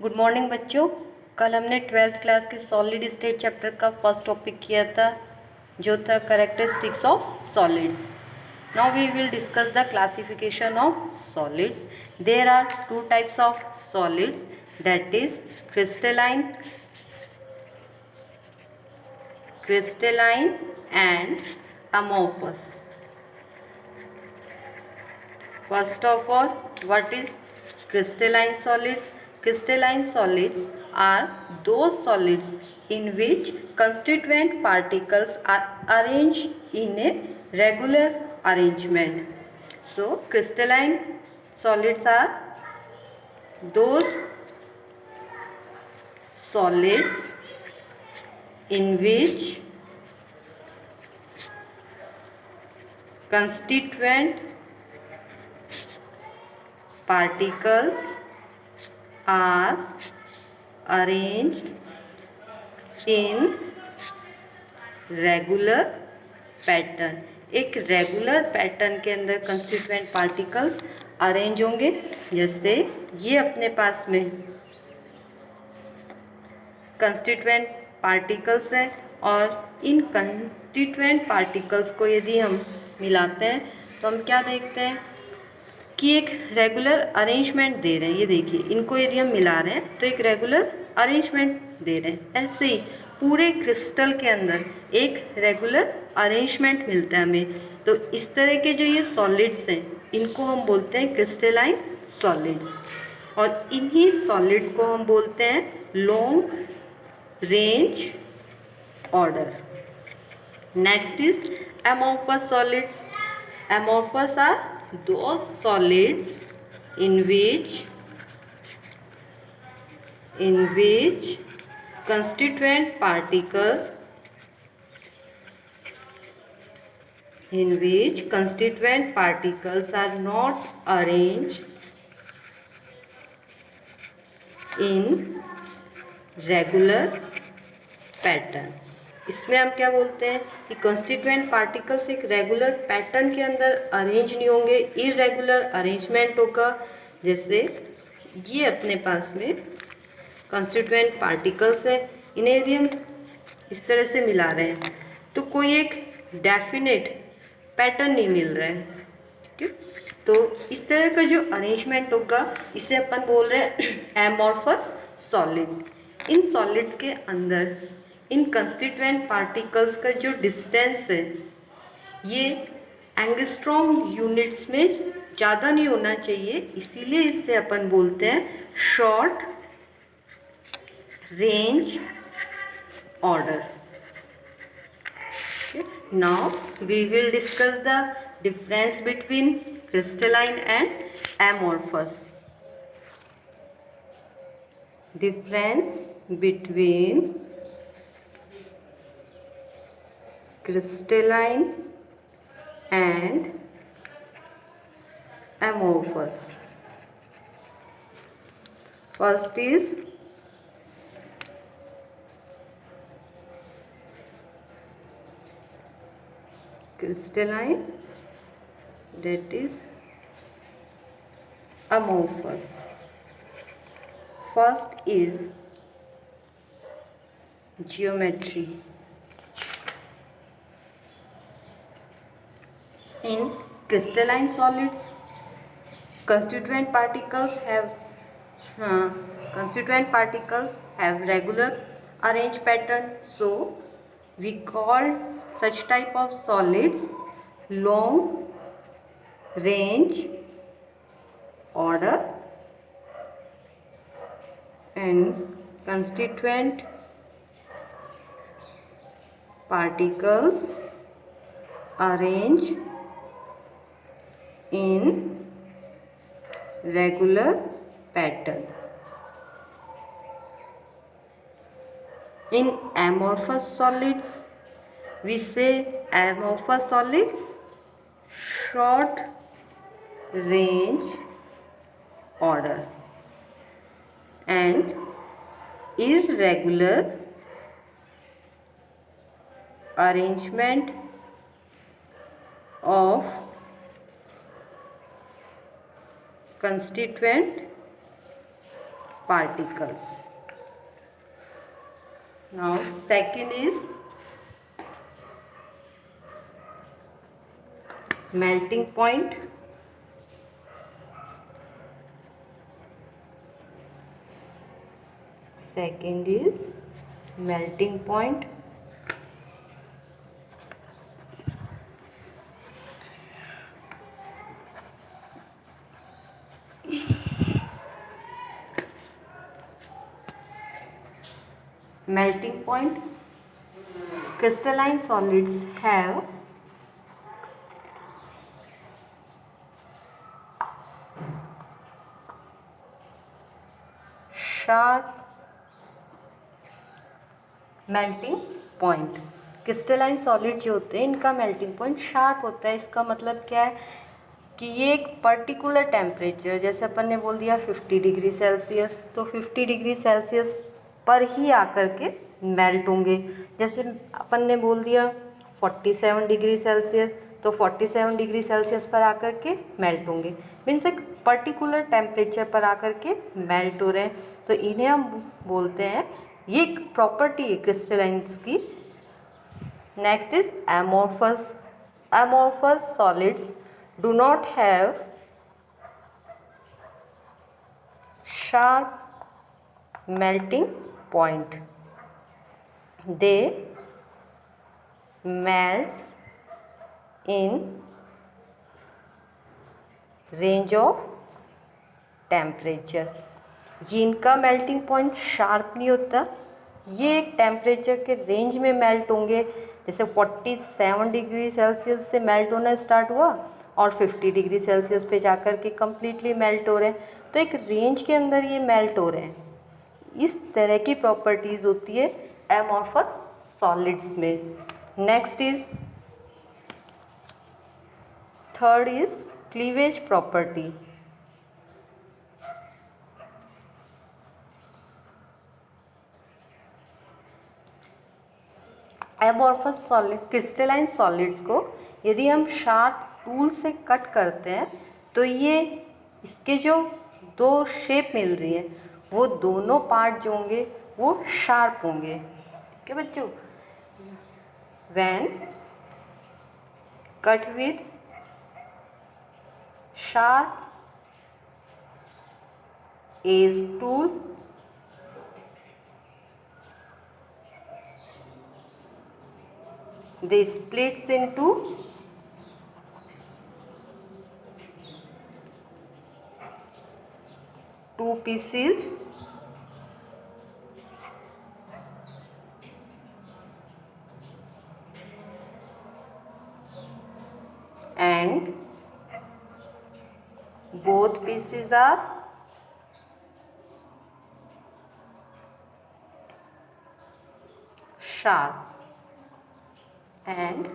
Good morning बच्चों। कल हमने 12th क्लास के सॉलिड स्टेट चैप्टर का फर्स्ट टॉपिक किया था जो था characteristics of solids. Now we will discuss the classification of solids. There are two types of solids, that is crystalline and amorphous. First of all, what is crystalline solids? Crystalline solids are those solids in which constituent particles are arranged in a regular arrangement. So, crystalline solids are those solids in which constituent particles are arranged in regular pattern. एक regular pattern के अंदर constituent particles arrange होंगे। जैसे ये अपने पास में constituent particles हैं और इन कंस्टिट्यूएंट पार्टिकल्स को यदि हम मिलाते हैं तो हम क्या देखते हैं कि एक रेगुलर अरेंजमेंट दे रहे हैं। ये देखिए, इनको यदि हम मिला रहे हैं तो एक रेगुलर अरेंजमेंट दे रहे हैं। ऐसे ही पूरे क्रिस्टल के अंदर एक रेगुलर अरेंजमेंट मिलता है हमें। तो इस तरह के जो ये सॉलिड्स हैं इनको हम बोलते हैं क्रिस्टलाइन सॉलिड्स, और इन्हीं सॉलिड्स को हम बोलते हैं long range order. Next is amorphous solids. Amorphous are those solids in which constituent particles are not arranged in regular pattern. इसमें हम क्या बोलते हैं कि कॉन्स्टिट्यूएंट पार्टिकल्स एक रेगुलर पैटर्न के अंदर अरेंज नहीं होंगे, इरेगुलर अरेंजमेंट होगा। जैसे ये अपने पास में कॉन्स्टिट्यूएंट पार्टिकल्स हैं, इन्हें यदि हम इस तरह से मिला रहे हैं तो कोई एक डेफिनेट पैटर्न नहीं मिल रहा है। ठीक है, तो इस तरह का जो अरेंजमेंट होगा इसे अपन बोल रहे हैं एमॉर्फस सॉलिड। इन सॉलिड्स के अंदर इन कंस्टिट्यूएंट पार्टिकल्स का जो डिस्टेंस है ये एंगस्ट्रॉम यूनिट्स में ज़्यादा नहीं होना चाहिए, इसीलिए इसे अपन बोलते हैं short range order. Now we will discuss the difference between crystalline and amorphous. Difference between crystalline and amorphous. First is crystalline, that is amorphous. First is geometry. In crystalline solids, constituent particles have regular arranged pattern, so we call such type of solids long range order, and constituent particles arrange in regular pattern. In amorphous solids, we say amorphous solids short range order and irregular arrangement of constituent particles. Now second is melting point. Second is melting point. Melting point. Crystalline solids have sharp melting point. Crystalline solid जो होते हैं इनका melting point sharp होता है. इसका मतलब क्या है कि ये एक पर्टिकुलर टेम्परेचर, जैसे अपन ने बोल दिया 50 डिग्री सेल्सियस, तो 50 डिग्री सेल्सियस पर ही आकर के मेल्ट होंगे. जैसे अपन ने बोल दिया 47 डिग्री सेल्सियस, तो 47 डिग्री सेल्सियस पर आकर के मेल्ट होंगे. मीन्स एक पर्टिकुलर टेम्परेचर पर आकर के मेल्ट हो रहे हैं, तो इन्हें हम बोलते हैं, ये एक प्रॉपर्टी है क्रिस्टलाइंस की. Next is amorphous. Amorphous solids do not have sharp melting point. They melts in range of temperature. ये इनका मेल्टिंग पॉइंट शार्प नहीं होता, ये एक टेम्परेचर के रेंज में मेल्ट होंगे. जैसे 47 डिग्री सेल्सियस से मेल्ट होना स्टार्ट हुआ और 50 डिग्री सेल्सियस पे जाकर के कम्प्लीटली मेल्ट हो रहे हैं, तो एक रेंज के अंदर ये मेल्ट हो रहे हैं. इस तरह की प्रॉपर्टीज़ होती है एमॉर्फस सॉलिड्स में. Next is third is cleavage property. Amorphous solid crystalline solids को यदि हम शार्प टूल से कट करते हैं तो ये इसके जो दो शेप मिल रही है वो दोनों पार्ट जो होंगे वो शार्प होंगे. ठीक है बच्चों. When cut with sharp edge tool they splits into two pieces and both pieces are sharp and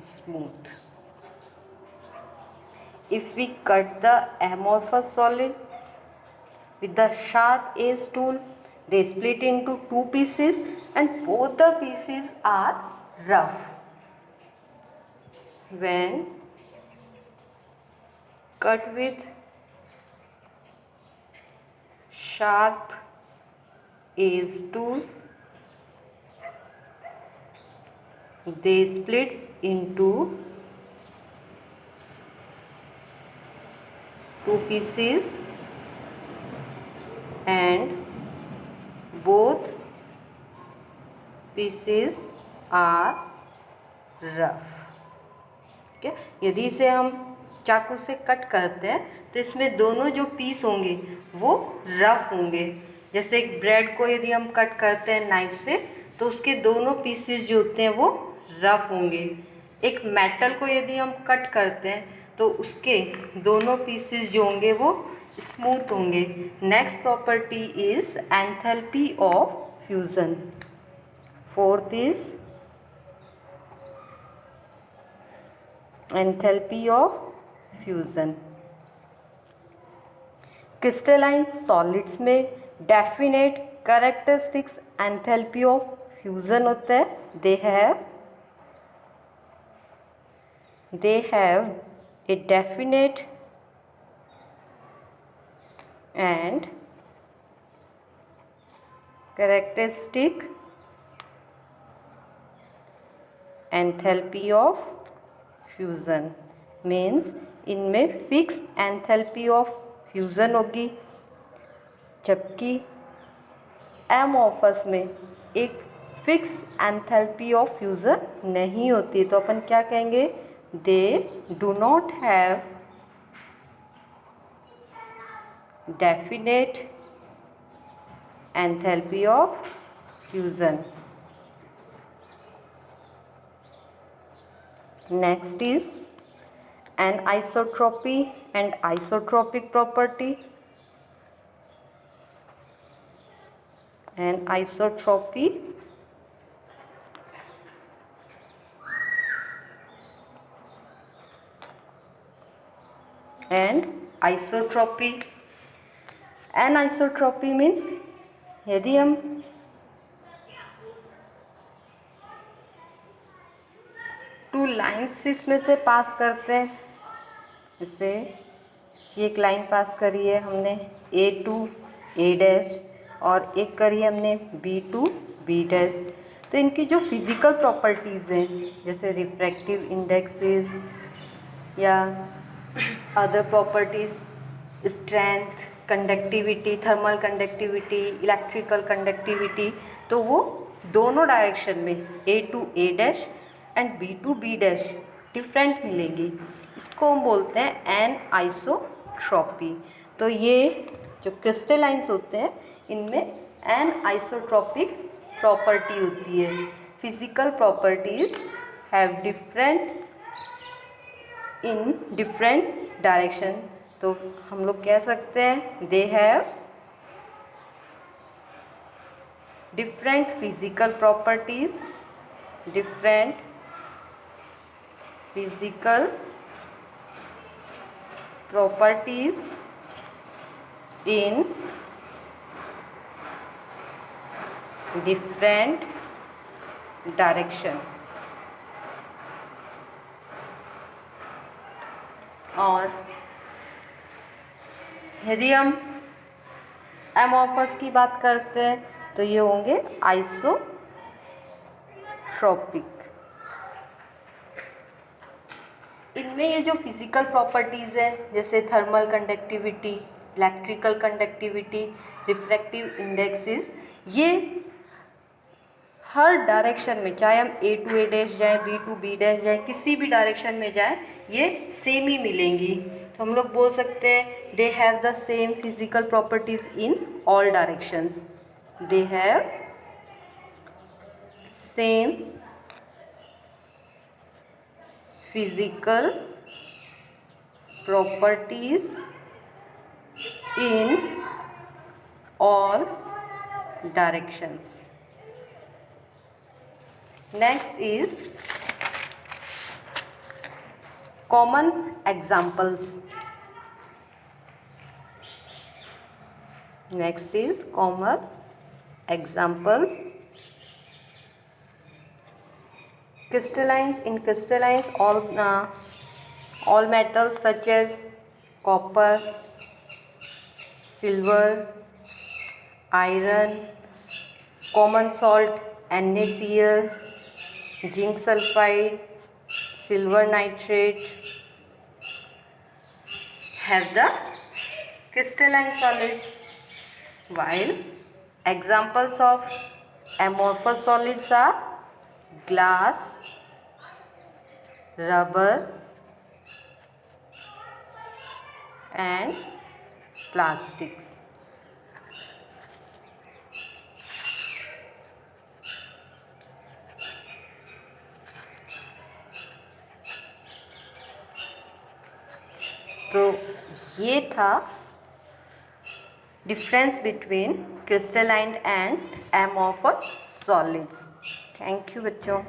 smooth. If we cut the amorphous solid with the sharp edge tool, they split into two pieces and both the pieces are rough. When cut with sharp edge tool, they splits into two pieces and both pieces are rough. ठीक है. यदि इसे हम चाकू से cut करते हैं तो इसमें दोनों जो पीस होंगे वो रफ होंगे. जैसे एक ब्रेड को यदि हम कट करते हैं नाइफ से तो उसके दोनों पीसेस जो होते हैं वो रफ होंगे. एक मेटल को यदि हम कट करते हैं तो उसके दोनों पीसेस जो होंगे वो स्मूथ होंगे. Next property is enthalpy of fusion. Fourth is enthalpy of fusion. Crystalline solids में definite characteristics enthalpy of fusion होता है. they have a definite and characteristic enthalpy of fusion means इनमें फिक्स एंथैल्पी ऑफ फ्यूज़न होगी, जबकि amorphous में एक fix enthalpy of fusion नहीं होती। तो अपन क्या कहेंगे, they do not have definite enthalpy of fusion. Next is anisotropy and isotropic property. Anisotropy and isotropy. Anisotropy means यदि हम टू लाइन्स इसमें से पास करते हैं, जैसे ये एक लाइन पास करी है हमने ए टू ए डैश और एक करी है हमने बी टू बी डैश, तो इनकी जो फिज़िकल प्रॉपर्टीज़ हैं जैसे रिफ्रैक्टिव इंडेक्सेस या other properties, strength, conductivity, thermal conductivity, electrical conductivity, तो वो दोनों डायरेक्शन में A to A dash and B to B dash different मिलेंगी। इसको हम बोलते हैं एन आइसोट्रॉपी। तो ये जो क्रिस्टलाइंस होते हैं इनमें एन आइसोट्रॉपिक प्रॉपर्टी होती है। Physical properties have different in different direction. तो हम लोग कह सकते हैं they have different physical properties, different physical properties in different direction। और यदि हम एमॉर्फस की बात करते हैं तो ये होंगे आइसोट्रॉपिक। इनमें ये जो फिज़िकल प्रॉपर्टीज़ हैं जैसे thermal conductivity, electrical conductivity, refractive indexes, ये हर डायरेक्शन में, चाहे हम ए टू ए डैश जाएँ, बी टू बी डैश जाएँ, किसी भी डायरेक्शन में जाएँ, ये सेम ही मिलेंगी। तो हम लोग बोल सकते हैं they have the same physical properties in all directions. They have same physical properties in all directions। Next is common examples। Next is common examples। Crystallines, in crystallines all metals such as copper, silver, iron, common salt NaCl, zinc sulfide, silver nitrate have the crystalline solids, while examples of amorphous solids are glass, rubber and plastics। तो ये था difference between crystalline and amorphous solids. Thank you बच्चों।